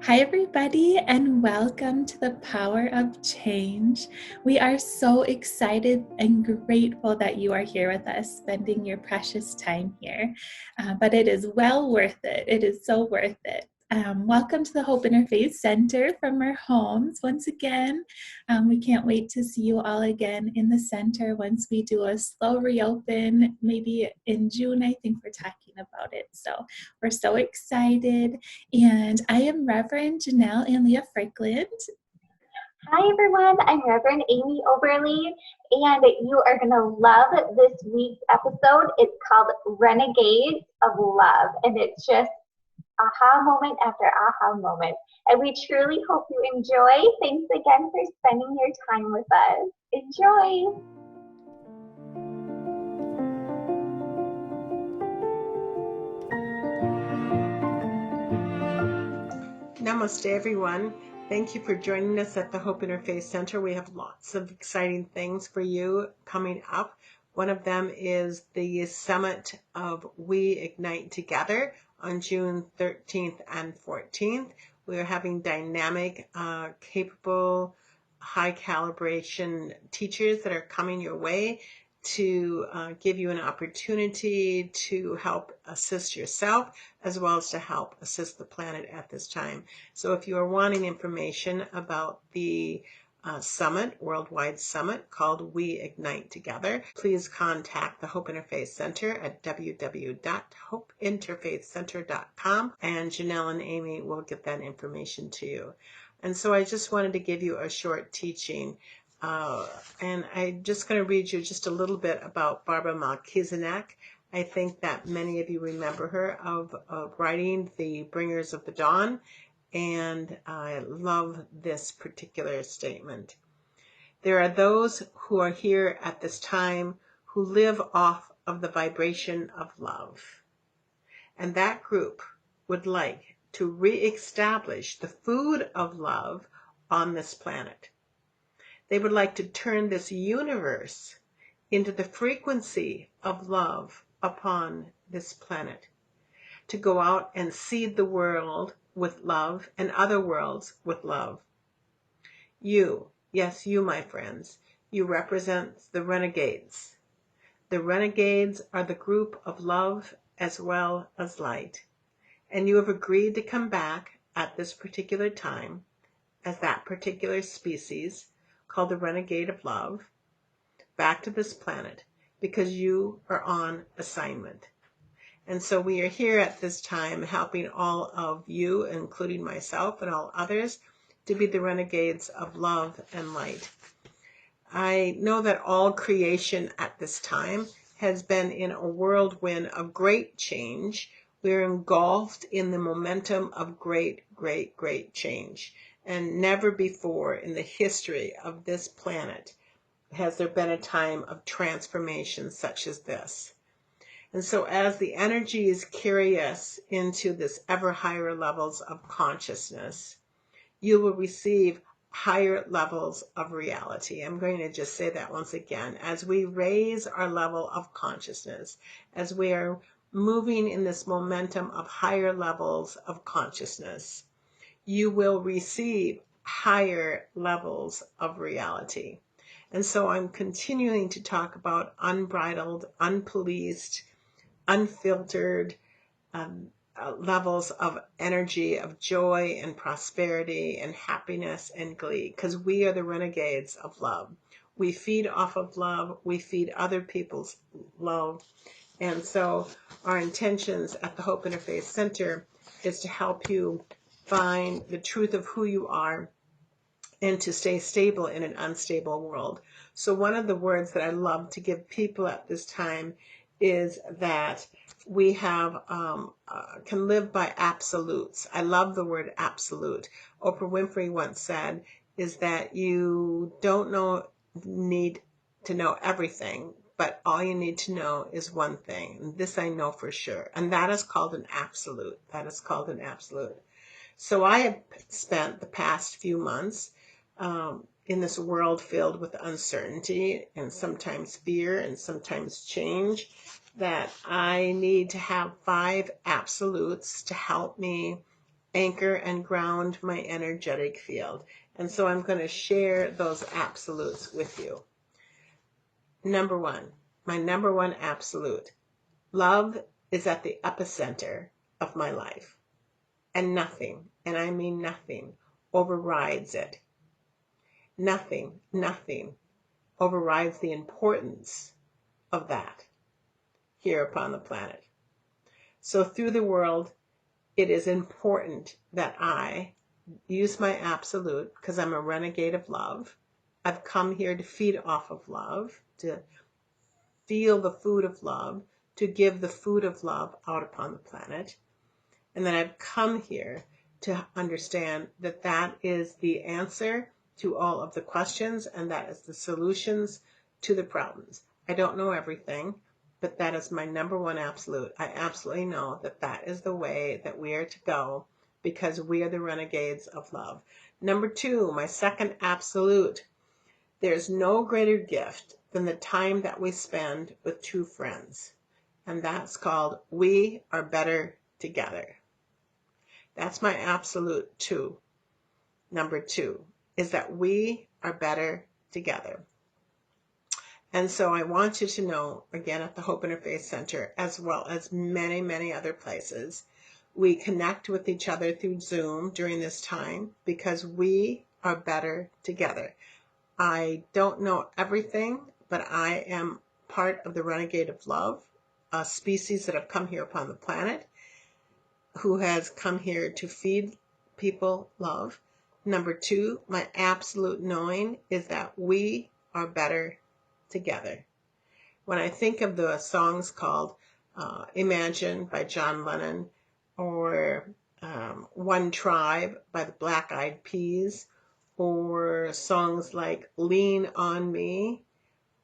Hi, everybody, and welcome to the Power of Change. We are so excited and grateful that you are here with us, spending your precious time here. But it is well worth it. It is so worth it. Welcome to the Hope Interfaith Center from our homes once again. We can't wait to see you all again in the center once we do a slow reopen, maybe in June. I think we're talking about it. So we're so excited. And I am Reverend Janelle and Leah Frickland. Hi everyone, I'm Reverend Amy Oberly, and you are going to love this week's episode. It's called Renegades of Love, and it's just aha moment after aha moment. And we truly hope you enjoy. Thanks again for spending your time with us. Enjoy! Namaste, everyone. Thank you for joining us at the Hope Interfaith Center. We have lots of exciting things for you coming up. One of them is the summit of We Ignite Together on June 13th and 14th. We are having dynamic, capable, high calibration teachers that are coming your way to give you an opportunity to help assist yourself as well as to help assist the planet at this time. So if you are wanting information about the summit, worldwide summit called We Ignite Together, please contact the Hope Interfaith Center at www.hopeinterfaithcenter.com, and Janelle and Amy will get that information to you. And so I just wanted to give you a short teaching. And I'm just going to read you just a little bit about Barbara Melchizedek. I think that many of you remember her of writing The Bringers of the Dawn, and I love this particular statement. There are those who are here at this time who live off of the vibration of love, and that group would like to re-establish the food of love on this planet. They would like to turn this universe into the frequency of love upon this planet, to go out and seed the world with love and other worlds with love. You, yes, you, my friends, you represent the renegades. The renegades are the group of love as well as light. And you have agreed to come back at this particular time as that particular species called the Renegade of Love, back to this planet because you are on assignment. And so we are here at this time helping all of you, including myself and all others, to be the renegades of love and light. I know that all creation at this time has been in a whirlwind of great change. We're engulfed in the momentum of great, great, great change. And never before in the history of this planet has there been a time of transformation such as this. And so as the energies carry us into this ever higher levels of consciousness, you will receive higher levels of reality. I'm going to just say that once again. As we raise our level of consciousness, as we are moving in this momentum of higher levels of consciousness, you will receive higher levels of reality. And so I'm continuing to talk about unbridled, unpoliced, unfiltered levels of energy, of joy and prosperity and happiness and glee, because we are the renegades of love. We feed off of love. We feed other people's love. And so our intentions at the Hope Interfaith Center is to help you find the truth of who you are and to stay stable in an unstable world. So one of the words that I love to give people at this time is that we have can live by absolutes. I love the word absolute. Oprah Winfrey once said is that you don't need to know everything, but all you need to know is one thing. And this I know for sure. And that is called an absolute. That is called an absolute. So I have spent the past few months in this world filled with uncertainty and sometimes fear and sometimes change, that I need to have 5 absolutes to help me anchor and ground my energetic field. And so I'm going to share those absolutes with you. Number one, my number one absolute. Love is at the epicenter of my life. And nothing, and I mean nothing, overrides it. Nothing overrides the importance of that here upon the planet. So through the world, it is important that I use my absolute, because I'm a renegade of love. I've come here to feed off of love, to feel the food of love, to give the food of love out upon the planet. And then I've come here to understand that that is the answer to all of the questions, and that is the solutions to the problems. I don't know everything, but that is my number one absolute. I absolutely know that that is the way that we are to go, because we are the renegades of love. Number two, my second absolute. There's no greater gift than the time that we spend with true friends. And that's called we are better together. That's my absolute two. Number two is that we are better together. And so I want you to know, again, at the Hope Interfaith Center, as well as many, many other places, we connect with each other through Zoom during this time because we are better together. I don't know everything, but I am part of the Renegade of Love, a species that have come here upon the planet, who has come here to feed people love. Number two, my absolute knowing is that we are better together. When I think of the songs called Imagine by John Lennon, or One Tribe by the Black Eyed Peas, or songs like Lean on Me,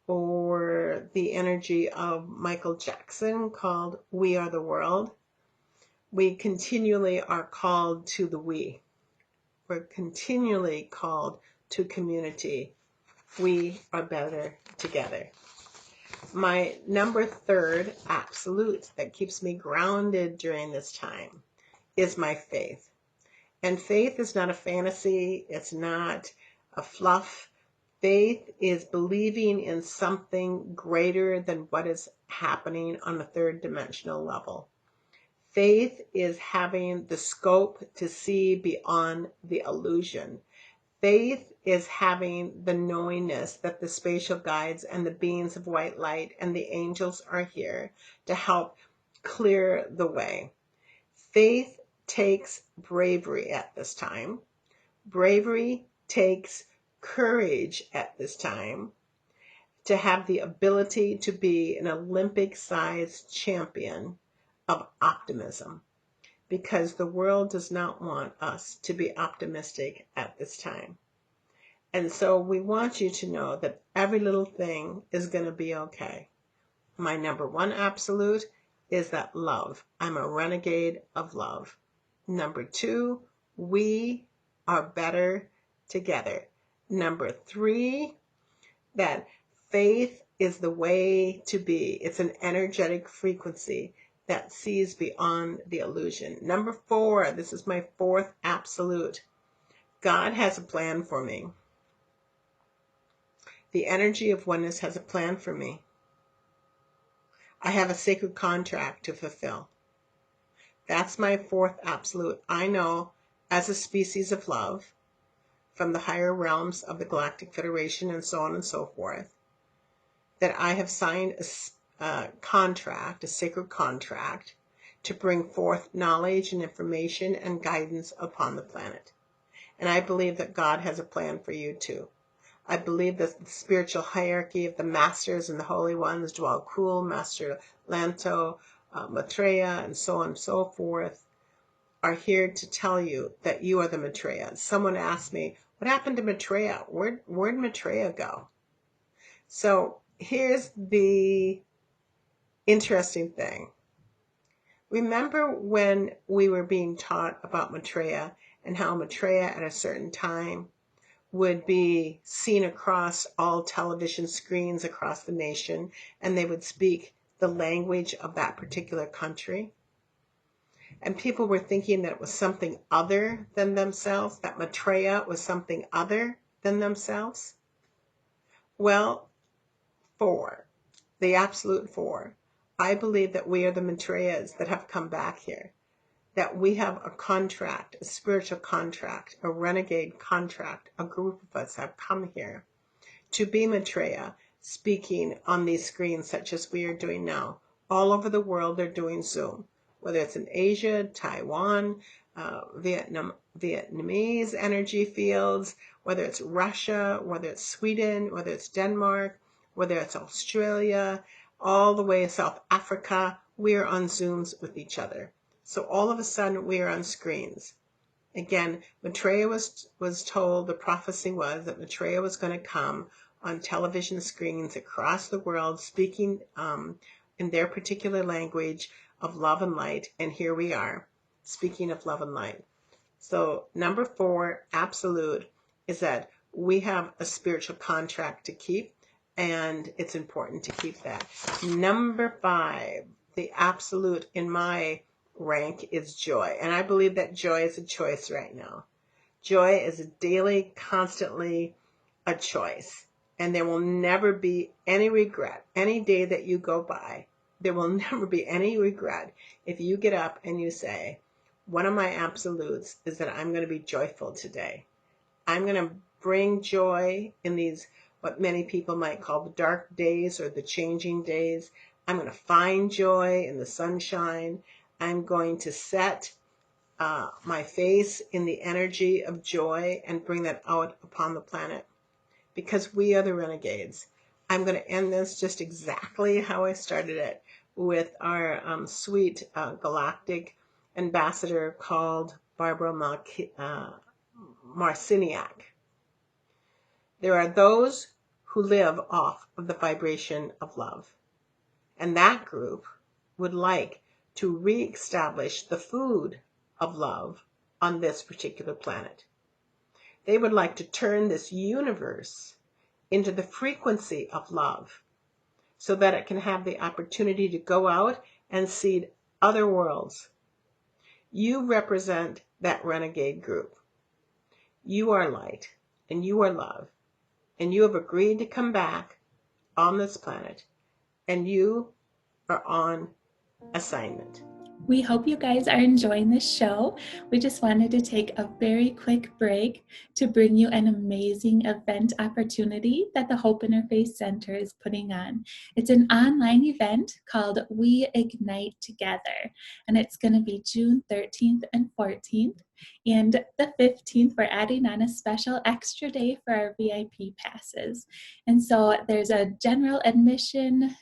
or the energy of Michael Jackson called We Are the World, we continually are called to the we. We're continually called to community. We are better together. My number third absolute that keeps me grounded during this time is my faith. And faith is not a fantasy. It's not a fluff. Faith is believing in something greater than what is happening on the third dimensional level. Faith is having the scope to see beyond the illusion. Faith is having the knowingness that the spatial guides and the beings of white light and the angels are here to help clear the way. Faith takes bravery at this time. Bravery takes courage at this time to have the ability to be an Olympic-sized champion of optimism, because the world does not want us to be optimistic at this time. And so we want you to know that every little thing is going to be okay. My number one absolute is that love. I'm a renegade of love. Number two, we are better together. Number three, that faith is the way to be. It's an energetic frequency that sees beyond the illusion. Number four, this is my fourth absolute. God has a plan for me. The energy of oneness has a plan for me. I have a sacred contract to fulfill. That's my fourth absolute. I know, as a species of love, from the higher realms of the Galactic Federation and so on and so forth, that I have signed a contract, a sacred contract, to bring forth knowledge and information and guidance upon the planet. And I believe that God has a plan for you too. I believe that the spiritual hierarchy of the masters and the holy ones, Dwell Kul, Master Lanto, Maitreya, and so on and so forth, are here to tell you that you are the Maitreya. Someone asked me, what happened to Maitreya? Where'd Maitreya go? So here's the interesting thing. Remember when we were being taught about Maitreya and how Maitreya at a certain time would be seen across all television screens across the nation, and they would speak the language of that particular country? and people were thinking that it was something other than themselves, that Maitreya was something other than themselves. Well, four, the absolute four. I believe that we are the Maitreyas that have come back here, that we have a contract, a spiritual contract, a renegade contract. A group of us have come here to be Maitreya, speaking on these screens such as we are doing now. All over the world, they're doing Zoom, whether it's in Asia, Taiwan, Vietnamese energy fields, whether it's Russia, whether it's Sweden, whether it's Denmark, whether it's Australia, all the way to South Africa. We are on Zooms with each other. So all of a sudden, we are on screens. Again, Maitreya was told, the prophecy was that Maitreya was going to come on television screens across the world, speaking in their particular language of love and light. And here we are, speaking of love and light. So number four, absolute, is that we have a spiritual contract to keep, and it's important to keep that. Number five, the absolute in my rank is joy. And I believe that joy is a choice right now. Joy is a daily, constantly a choice. And there will never be any regret. Any day that you go by, there will never be any regret if you get up and you say, one of my absolutes is that I'm going to be joyful today. I'm going to bring joy in these, what many people might call the dark days or the changing days. I'm going to find joy in the sunshine. I'm going to set my face in the energy of joy and bring that out upon the planet, because we are the renegades. I'm going to end this just exactly how I started it, with our sweet galactic ambassador called Barbara Marciniak. There are those who live off of the vibration of love, and that group would like to reestablish the food of love on this particular planet. They would like to turn this universe into the frequency of love so that it can have the opportunity to go out and seed other worlds. You represent that renegade group. You are light and you are love, and you have agreed to come back on this planet, and you are on assignment. We hope you guys are enjoying this show. We just wanted to take a very quick break to bring you an amazing event opportunity that the Hope Interfaith Center is putting on. It's an online event called We Ignite Together, and it's going to be June 13th and 14th. And the 15th, we're adding on a special extra day for our VIP passes. And so there's a general admission,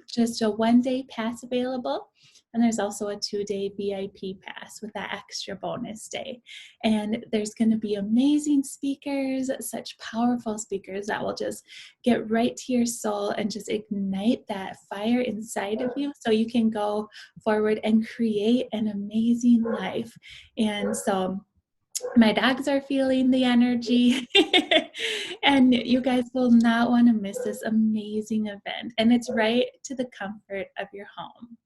just a one-day pass available. And there's also a 2-day VIP pass with that extra bonus day. And there's going to be amazing speakers, such powerful speakers that will just get right to your soul and just ignite that fire inside of you so you can go forward and create an amazing life. And so my dogs are feeling the energy. And you guys will not want to miss this amazing event. And it's right to the comfort of your home.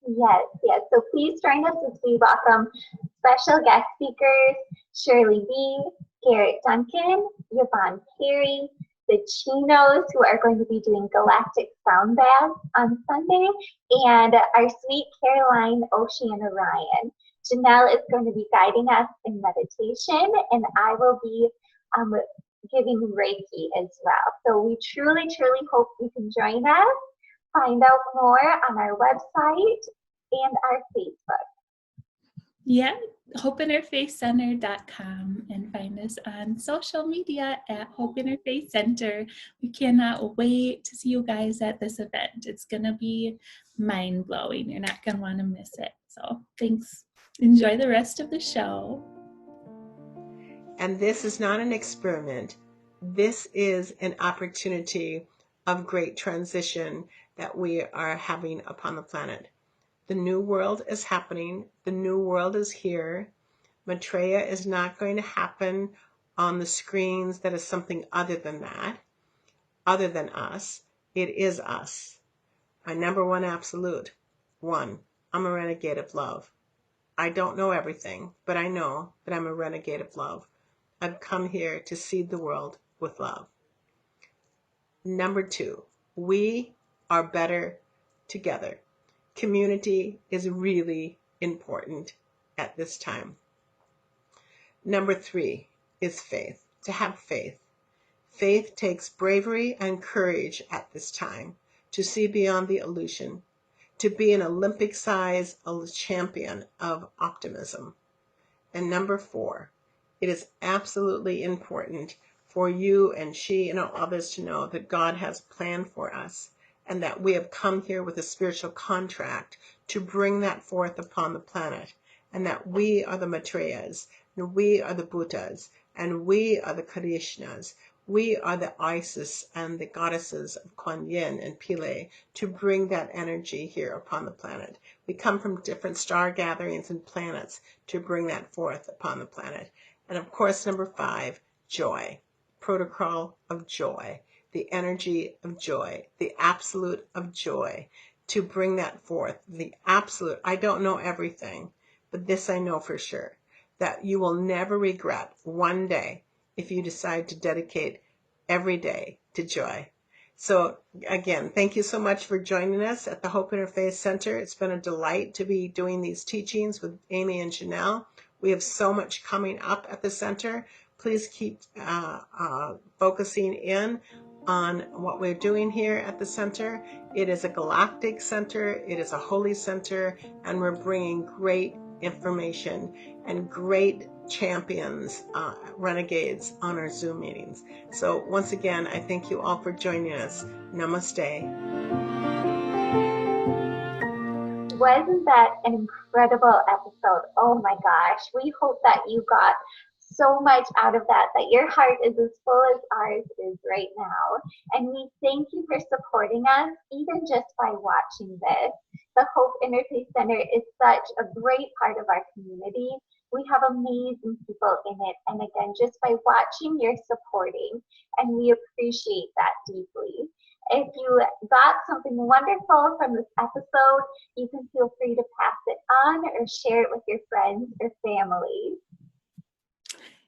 Yes, yes. So please join us as we welcome special guest speakers, Shirley B., Garrett Duncan, Yvonne Perry, the Chinos, who are going to be doing Galactic Sound Baths on Sunday, and our sweet Caroline Oceana Ryan. Janelle is going to be guiding us in meditation, and I will be giving Reiki as well. So we truly, truly hope you can join us. Find out more on our website and our Facebook. Yeah, hopeinterfaithcenter.com, and find us on social media at Hope Interfaith Center. We cannot wait to see you guys at this event. It's going to be mind-blowing. You're not going to want to miss it. So thanks. Enjoy the rest of the show. And this is not an experiment. This is an opportunity of great transition that we are having upon the planet. The new world is happening. The new world is here. Maitreya is not going to happen on the screens. That is something other than that, other than us. It is us. My number one absolute. One, I'm a renegade of love. I don't know everything, but I know that I'm a renegade of love. I've come here to seed the world with love. Number 2, we are better together. Community is really important at this time. Number 3 is faith, to have faith. Faith takes bravery and courage at this time to see beyond the illusion, to be an Olympic-size champion of optimism. And number 4, it is absolutely important for you and she and all others to know that God has a plan for us and that we have come here with a spiritual contract to bring that forth upon the planet, and that we are the Maitreas, and we are the Buddhas, and we are the Krishnas. We are the Isis and the goddesses of Kuan Yin and Pele to bring that energy here upon the planet. We come from different star gatherings and planets to bring that forth upon the planet. And of course, number 5, joy. Protocol of joy. The energy of joy. The absolute of joy. To bring that forth. The absolute. I don't know everything, but this I know for sure. That you will never regret one day if you decide to dedicate every day to joy. So again, thank you so much for joining us at the Hope Interfaith Center. It's been a delight to be doing these teachings with Amy and Janelle. We have so much coming up at the center. Please keep focusing in on what we're doing here at the center. It is a galactic center. It is a holy center, and we're bringing great information and great champions, renegades on our Zoom meetings. So once again, I thank you all for joining us. Namaste. Wasn't that an incredible episode? Oh my gosh. We hope that you got so much out of that your heart is as full as ours is right now. And we thank you for supporting us, even just by watching this. The Hope Interfaith Center is such a great part of our community. We have amazing people in it. And again, just by watching, you're supporting. And we appreciate that deeply. If you got something wonderful from this episode, you can feel free to pass it on or share it with your friends or family.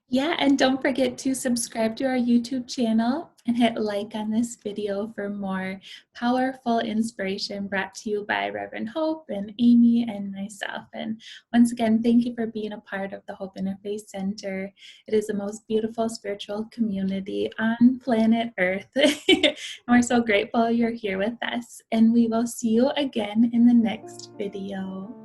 Yeah, and don't forget to subscribe to our YouTube channel and hit like on this video for more powerful inspiration brought to you by Reverend Hope and Amy and myself. And once again, thank you for being a part of the Hope Interfaith Center. It is the most beautiful spiritual community on planet Earth. And we're so grateful you're here with us. And we will see you again in the next video.